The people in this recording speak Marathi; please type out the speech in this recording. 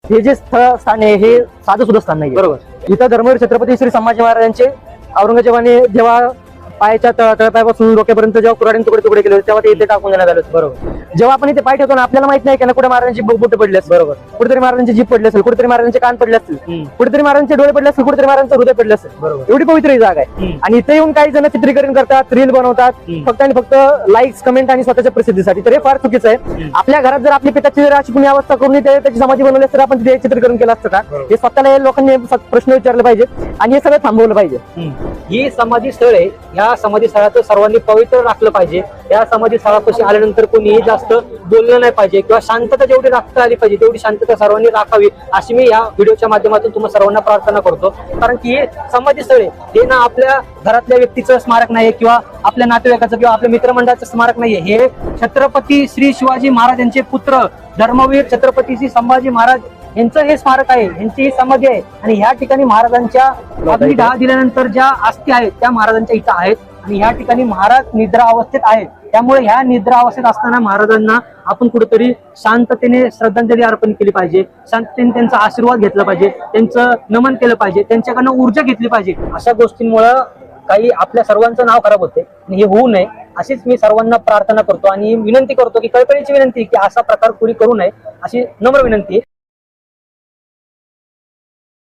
हे जे स्थान आहे हे साधं सुद्धा स्थान नाही. बरोबर. इथं धर्मवीर छत्रपती श्री संभाजी महाराजांचे औरंगजेबाने जेव्हा पायाच्या तळपायापासून डोक्यापर्यंत जेव्हा कुऱ्हाडीने तुकडे तुकडे केले होते तेव्हा ते इथे टाकून देण्यात आले होते. बरोबर. जेव्हा आपण इथे पाय ठेवतो ना आपल्याला माहित नाही की कुठे महाराजांची बोट पडली असेल, बरोबर. कुठेतरी महाराजांची जीभ पडली असेल, कुठेतरी महाराजांचे कान पडले असतील, कुठेतरी महाराजांचे डोळे पडले असतील, कुठेतरी महाराजांचं हृदय पडले असेल. बरोबर. एवढी पवित्र ही जागा आहे. आणि इथे येऊन काही जण चित्रीकरण करतात, रील बनवतात फक्त आणि फक्त लाईक्स, कमेंट आणि स्वतःच्या प्रसिद्धीसाठी. तर हे फार चुकीचं आहे. आपल्या घरात जर आपली पित्याची जर अशी पुण्य अवस्था करून त्याची समाधी बनवली तर आपण तिथे चित्रीकरण केलं असतं का? हे स्वतःला या लोकांनी प्रश्न विचारले पाहिजे आणि हे सगळं थांबवलं पाहिजे. ही समाधी स्थळ आहे. या समाधी स्थळाचं सर्वांनी पवित्र राखलं पाहिजे. या समाधी स्थळापाशी आल्यानंतर कोणीही जास्त बोललं नाही पाहिजे किंवा शांतता जेवढी राखता आली पाहिजे तेवढी शांतता सर्वांनी राखावी अशी मी या व्हिडिओच्या माध्यमातून तुम्हाला सर्वांना प्रार्थना करतो. कारण की हे समाधी स्थळ आहे हे ना आपल्या घरातल्या व्यक्तीचं स्मारक नाहीये किंवा आपल्या नातेवाईकाचं किंवा आपल्या मित्रमंडळाचं स्मारक नाहीये. हे छत्रपती श्री शिवाजी महाराज यांचे पुत्र धर्मवीर छत्रपती श्री संभाजी महाराज यांचं हे स्मारक आहे, यांची ही समाधी आहे. आणि ह्या ठिकाणी महाराजांच्या अग्निदाह दिल्यानंतर ज्या अस्थी आहेत त्या महाराजांच्या इथं आहेत. आणि ह्या ठिकाणी महाराज निद्रा अवस्थेत आहेत. त्यामुळे ह्या निद्रा अवस्थेत असताना महाराजांना आपण कुठेतरी शांततेने श्रद्धांजली अर्पण केली पाहिजे, शांततेने त्यांचा आशीर्वाद घेतला पाहिजे, त्यांचं नमन केलं पाहिजे, त्यांच्याकडनं ऊर्जा घेतली पाहिजे. अशा गोष्टींमुळं काही आपल्या सर्वांचं नाव खराब होते आणि हे होऊ नये अशीच मी सर्वांना प्रार्थना करतो आणि विनंती करतो की कळकळीची विनंती की असा प्रकार कोणी करू नये अशी नम्र विनंती आहे.